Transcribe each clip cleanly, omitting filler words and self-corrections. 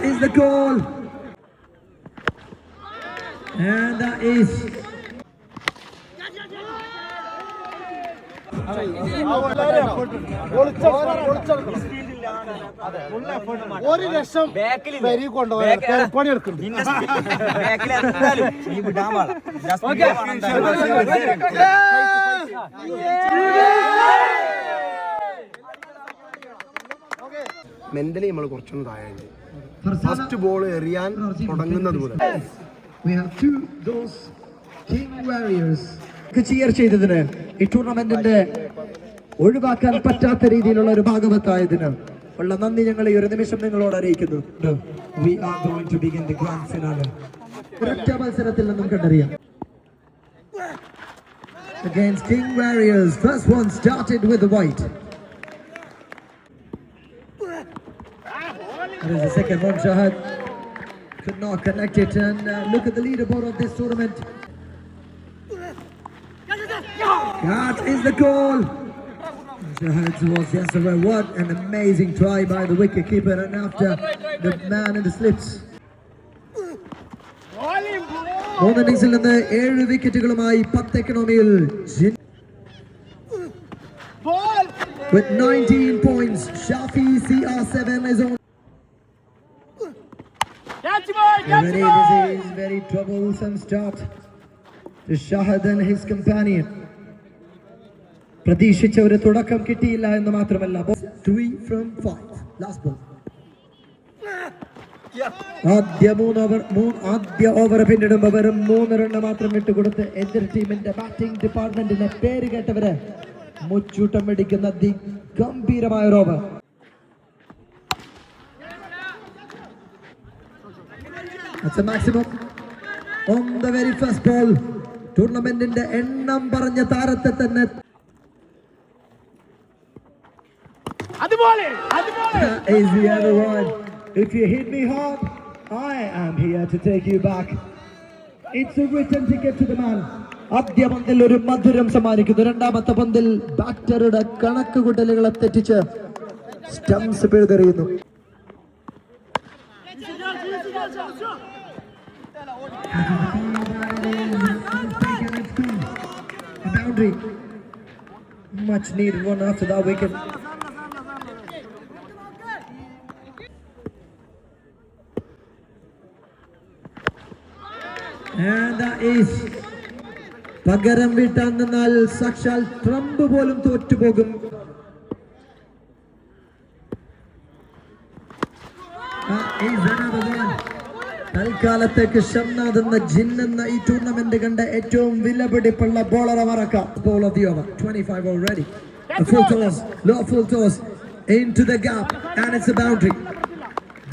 is the goal. And that is ഒരു ലക്ഷം വരി കൊണ്ടുപോയി പണിയെടുക്കും. മെന്റലി നമ്മൾ കുറച്ചൊന്നും താഴെ ഫസ്റ്റ് ബോൾ എറിയാൻ തുടങ്ങുന്നത് മുതൽ we have two those King Warriors cheer ചെയ്തതിന് ഈ ടൂർണമെന്റിന്റെ ഒഴിവാക്കാൻ പറ്റാത്ത രീതിയിലുള്ള ഒരു ഭാഗവത്തായതിന് ഉള്ള നന്ദി ഞങ്ങൾ ഈ ഒരു നിമിഷം നിങ്ങളോട് അറിയിക്കുന്നു. We are going to begin the grand finale. ഒരൊറ്റ മത്സരത്തിൽ നിന്നും കണ്ടറിയാം. Against King Warriors, first one started with the white. There is the second one, Shahad could not connect it, and look at the leaderboard of this tournament. That is the goal. Shahad was yesterday. What an amazing try by the wicket keeper, and after the man in the slips. മൂന്ന് ഇന്നിംഗ്സിൽ നിന്ന് 7 വിക്കറ്റുകളുമായി 10 എക്കണോമിയിൽ with 19 points. Shafi CR7 is on. Very troublesome start to Shahad and his companion. പ്രതീക്ഷിച്ച ഒരു തുടക്കം കിട്ടിയില്ല എന്ന് മാത്രമല്ല 3 from 5 last ball. ആദ്യ ഓവർ പിന്നിടുമ്പോൾ വെറും 3 റൺ മാത്രം വിട്ടുകൊടുത്ത് എതിർ ടീമിന്റെ ബാറ്റിംഗ് ഡിപ്പാർട്ട്മെന്റിനെ പേര് കേട്ടവര് മുച്ചൂട്ടം പിടിക്കുന്ന ഗംഭീരമായ ഒരു over. That's a maximum on the very first ball. ടൂർണമെന്റിന്റെ എണ്ണം പറഞ്ഞ താരത്തെ തന്നെ is the other one. If you hit me hard, I am here to take you back. It's a written ticket to the man. ആദ്യ പന്തിൽ ഒരു മധുരം സമ്മാനിക്കുന്നു. രണ്ടാമത്തെ പന്തിൽ ബാറ്ററുടെ കണക്കുകൂട്ടലുകളെ തെറ്റിച്ച് stumps പിഴുതെറിയുന്നു. Boundary, much needed one after that wicket. And that is പകരം വീട്ടാൻ നിന്നാൽ സാക്ഷാൽ ട്രംപ് പോലും തോറ്റുപോകും. തൽക്കാലത്തേക്ക് ഷംനാദ് എന്ന ജിന്നെന്ന ഈ ടൂർണമെന്റ് കണ്ട ഏറ്റവും വിലപിടിപ്പുള്ള ബോളറെ മറക്കാം. Ball of the over, 25 already. A full toss, low full toss into the gap, and it's a boundary.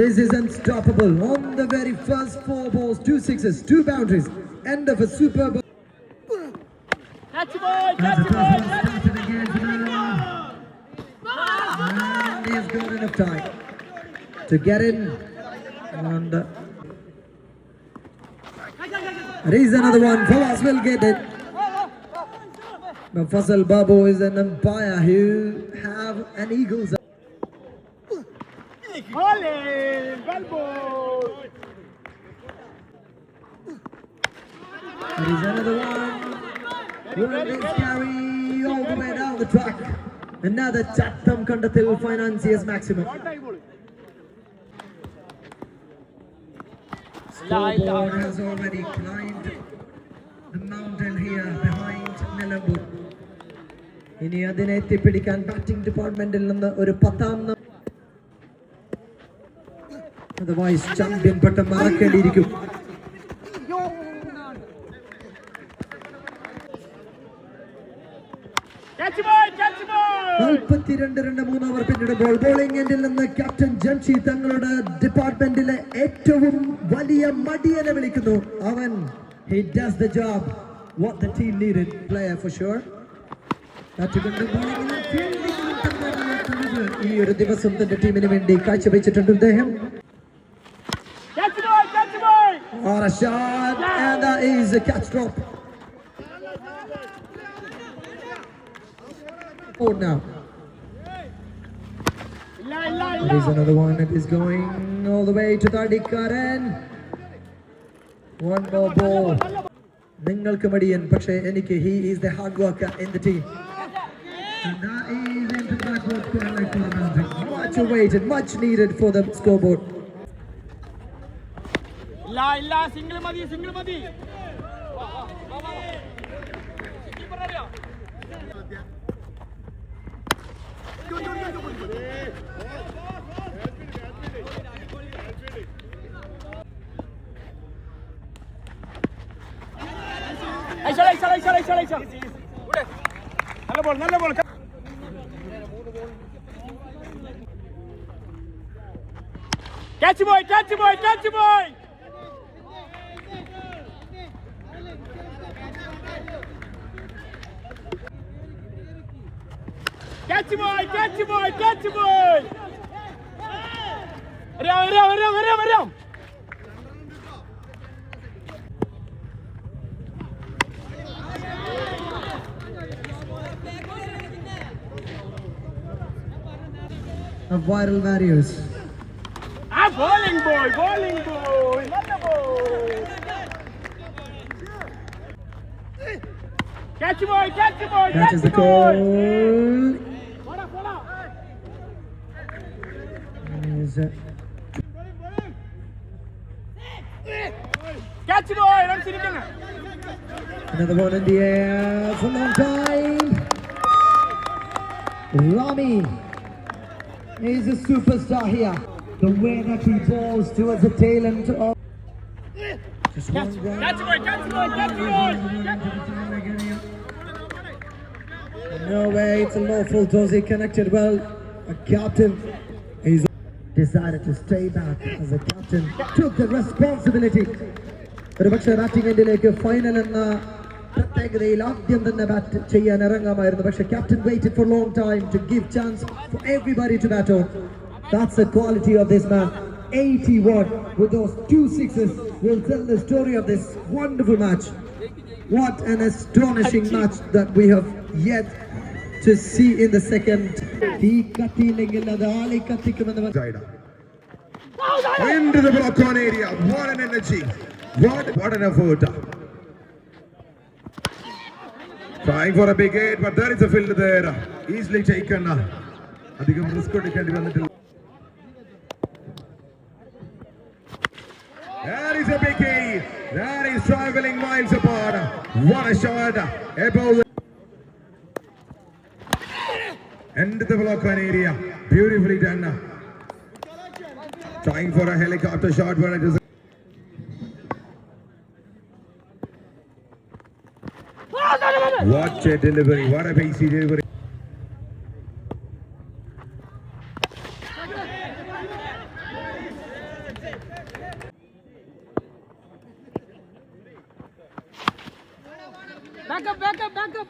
This is unstoppable. On the very first 4 balls, 2 sixes, 2 boundaries. End of a superb. That's a tough one started again for the and he's got enough time to get in. And there is another one. Fawaz will get it. But Fasal Babu is an umpire who have an Eagles. There is another one. Will carry all the way down the track. Another Chatham Kandathil financiers maximum. Scoreboard has already climbed the mountain here behind Nilambur. ഇനി അതിനെ എത്തിപ്പിടിക്കാൻ batting ഡിപ്പാർട്ട്മെന്റിൽ നിന്ന് ഒരു 10ാം otherwise champion പട്ടം മറക്കേണ്ടിയിരിക്കും. 42 run 3 over പിന്നിടുമ്പോൾ bowling എൻഡിൽ നിന്ന് captain Jamshi തങ്ങളുടെ ഡിപ്പാർട്ട്മെന്റിലെ ഏറ്റവും വലിയ മടിയനെ വിളിക്കുന്നു. അവൻ he does the job what the team needed, player for sure. ഈ ഒരു ദിവസം തന്റെ ടീമിന് വേണ്ടി കാഴ്ചവെച്ചിട്ടുണ്ട് അദ്ദേഹം. Or a shot, and that is a catch drop. Now There is another one that is going all the way to Tadikaran. One more ball. നിങ്ങൾക്ക് മടിയൻ പക്ഷേ എനിക്ക് he is the hard worker in the team. And that is into the backward corner for the Mountain. Much awaited, much needed for the scoreboard. ഇല്ല single മതി നല്ല ball catch boy Catch boy! Catch boy! വരാം Of viral values. Bowling boy, നല്ല boy. Catch boy. That is the goal. Catch boy, runs ഇരിക്കുന്നു. Another one in the air for a long time. Rami is a superstar here. The way that he balls towards the tail end of just one run. Catch boy. No way, it's a lawful toss. He connected well. A captain is decided to stay back as a captain took the responsibility. ഒരുപക്ഷെ batting എൻഡിലേക്ക് final എന്ന പ്രത്യേകതയിൽ ആദ്യം തന്നെ bat ചെയ്യാൻ ഇറങ്ങാമായിരുന്നു. പക്ഷെ captain waited for long time to give chance for everybody to bat on. That's the quality of this man. 81 with those 2 sixes will tell the story of this wonderful match. What an astonishing match that we have yet to see in the second. Into the block on area. What an energy. What an effort. Trying for a big hit, but there is a field there. Easily taken. അധികം risk എടുക്കേണ്ടി വന്നിട്ടില്ല. That is a big hit. That is traveling miles apart. What a shot. Above. End the block on area. Beautifully done. Trying for a helicopter shot, but it is. What a delivery. What a pacey delivery.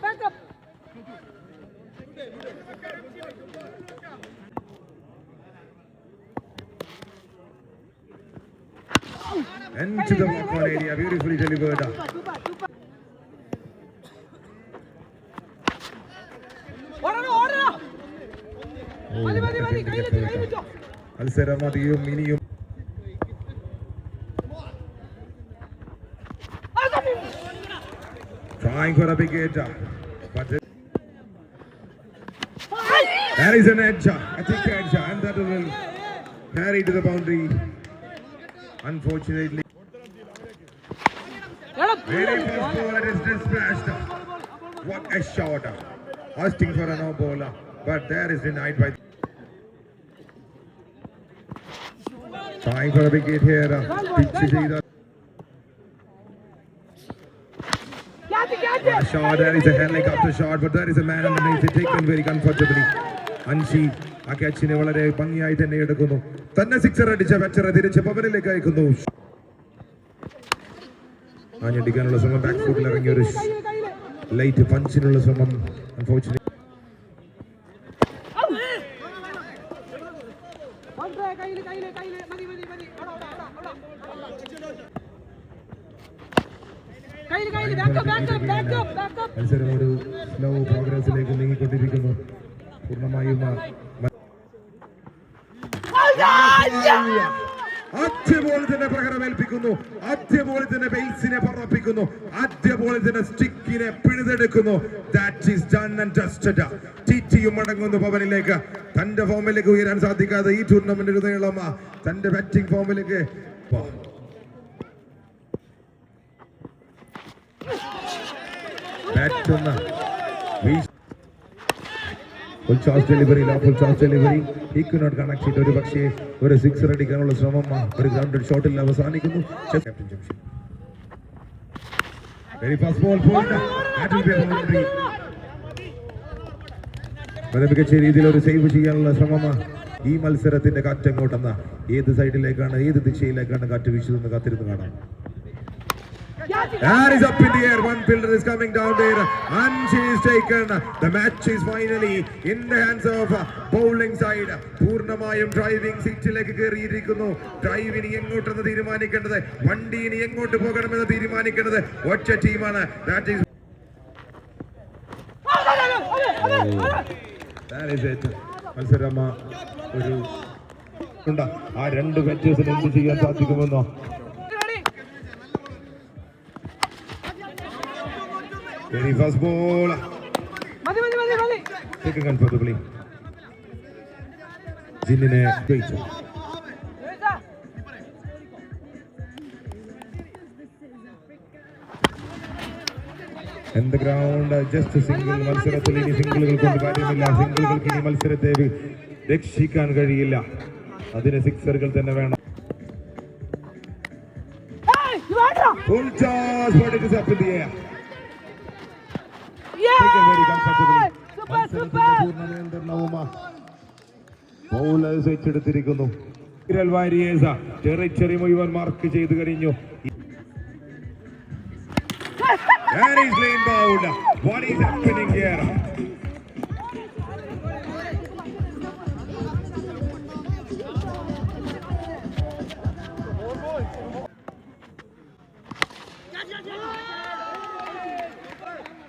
Back up. Into the walk-on area, beautifully delivered. മത്സരമതിയും ഇനിയും trying for a big hit, but there is an edge, a thick edge, and that will carry to the boundary. Unfortunately, very first ball, it is dispatched. What a shot! Asking for a no ball, but there is denied by. Trying for a big hit here. A shot, there is a helicopter shot, but there is a man underneath it, taken very comfortably. Anshi ആ ക്യാച്ചിനെ വളരെ ഭംഗിയായി തന്നെ എടുക്കുന്നു. തന്നെ sixer അടിച്ച ബാറ്ററെ തിരിച്ച് പവനിലേക്ക് അയക്കുന്നു. ആഞ്ഞടിക്കാനുള്ള ശ്രമം, ബാക്ക് ഫുട്ടിൽ ഇറങ്ങിയ ഒരു ലൈറ്റ് പഞ്ചിനുള്ള ശ്രമം. അൺഫോർച്ചുനേറ്റ്ലി മത്സരം ഒരു സ്ലോ പ്രോഗ്രസിലേക്ക് നീങ്ങിക്കൊണ്ടിരിക്കുന്നു. പൂർണ്ണമായും അതുപോലെ തന്നെ പ്രഹരമേൽപ്പിക്കുന്നു, അതുപോലെ തന്നെ ബെയിൽസിനെ പറപ്പിക്കുന്നു, അതുപോലെ തന്നെ സ്റ്റിക്കിനെ പിഴുതെടുക്കുന്നു. That is done and dusted. ടിറ്റിയും മടങ്ങുന്നു ഭവനിലേക്ക്. തന്റെ ഫോമിലേക്ക് ഉയരാൻ സാധിക്കാതെ ഈ ടൂർണമെന്റിൽ നീളം തന്റെ ബാറ്റിംഗ് ഫോമിലേക്ക് full charge delivery, full charge delivery. He could not connect it. ഒരു പക്ഷേ ഒരു സിക്സർ അടിക്കാനുള്ള ശ്രമം ഒരു ഗ്രൗണ്ടഡ് ഷോട്ടിൽ അവസാനിക്കുന്നു. വെരി ഫാസ്റ്റ് ബോൾ, വളരെ മികച്ച രീതിയിൽ ഒരു സേവ് ചെയ്യാനുള്ള ശ്രമം. ഈ മത്സരത്തിന്റെ കാറ്റ് എങ്ങോട്ടെന്ന, ഏത് സൈഡിലേക്കാണ്, ഏത് ദിശയിലേക്കാണ് കാറ്റ് വീശുന്നത് കാത്തിരുന്ന് കാണാം. That is up in the air. One fielder is coming down there and she is taken. The match is finally in the hands of bowling side. പൂർണ്ണമായും ഡ്രൈവിംഗ് സീറ്റിലേക്ക് കയറിയിരിക്കുന്നു. ഡ്രൈവിന് എങ്ങോട്ടെന്ന് തീരുമാനിക്കേണ്ടത്, വണ്ടിന് എങ്ങോട്ട് പോകണമെന്ന് തീരുമാനിക്കേണ്ടത് ഒറ്റ ടീമാണ്. That is it. മത്സരം ഒരു ഉണ്ട്. ആ രണ്ട് ബാറ്റേഴ്സിന് എന്ത് ചെയ്യാൻ സാധിക്കുമെന്നോ. Very fast ball. Taken comfortably. ജിന്നിനെ ജയിച്ചു. In the ground, just a single. മത്സരത്തിൽ ഇനി സിംഗിളുകൾ കൊണ്ട് കാര്യമില്ല. സിംഗിളുകൾക്ക് ഇനി മത്സരത്തെ രക്ഷിക്കാൻ കഴിയില്ല. അതിന് സിക്സറുകൾ തന്നെ വേണം. Full toss, but it is up in the air. Bowlers ഏറ്റെടുത്തിരിക്കുന്നു. ടെറിറ്ററി മുഴുവൻ മാർക്ക് ചെയ്ത് കഴിഞ്ഞു. That is lane bound. What is happening here?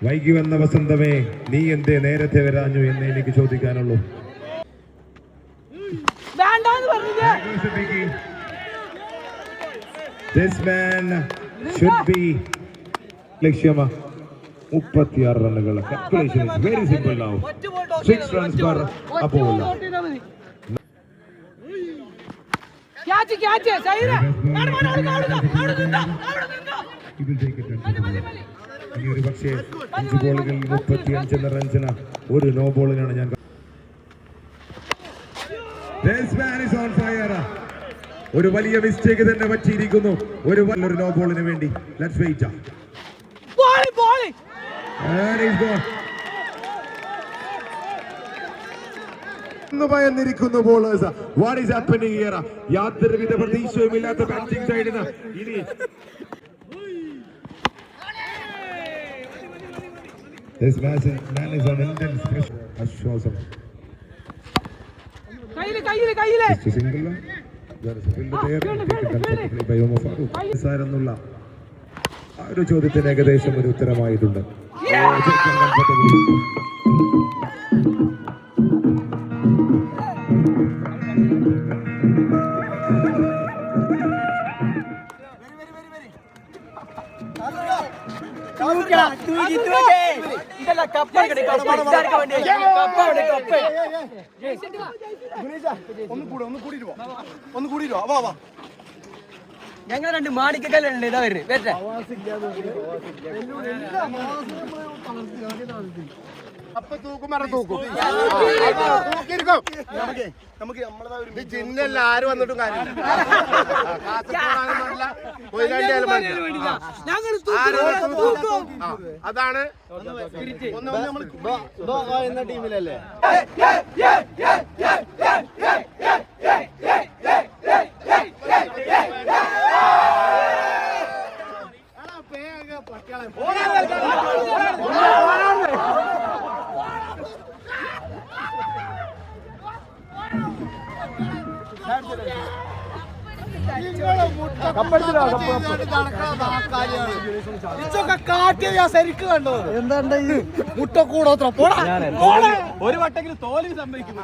വൈകി വന്ന വസന്തമേ, നീ എന്തേ നേരത്തെ വരാഞ്ഞു എന്ന് എനിക്ക് ചോദിക്കാനുള്ളൂ. This man should be ലക്ഷ്യം 36 റണ്ണുകൾ. Calculation is very simple now. 6 runs per ball. ഒരു പക്ഷേ 5 ബോളുകളിൽ 35 റൺസിന് ഒരു നോ ബോളിനാണ് ഞാൻ. This man is on fire. ഒരു വലിയ മിസ്റ്റേക്ക് തന്നെ പറ്റിയിരിക്കുന്നു. ഒരു നോ ബോളിന് വേണ്ടി. Let's wait. ഭയന്നിരിക്കുന്നു bowlers. What is happening here? യാതൊരുവിധ പ്രതീക്ഷയും ഇല്ലാത്ത ബാറ്റിംഗ് സൈഡിന് ഇനി This man is on intense pressure. ആശ്വാസം. Just a single. There is a fielder there. Taken comfortably by Omar Farooq. സാരെന്നുള്ള ആ ഒരു ചോദ്യത്തിന് ഏകദേശം ഒരു ഉത്തരമായിട്ടുണ്ട്. ഞങ്ങൾ 2 മാണിക്കല്ലുണ്ട്. ഇതാ വരുന്നത് വരട്ടെ. ചിഹ്നല്ല ആര് വന്നിട്ടും കാര്യമില്ല. അതാണ് എന്ന ടീമിലല്ലേ. കാട്ടിയ ശരിക്കും കണ്ടോ? എന്താ മുട്ട കൂടോത്ര ഒരു വട്ടെങ്കിലും തോൽവി സംഭവിക്കുന്നു.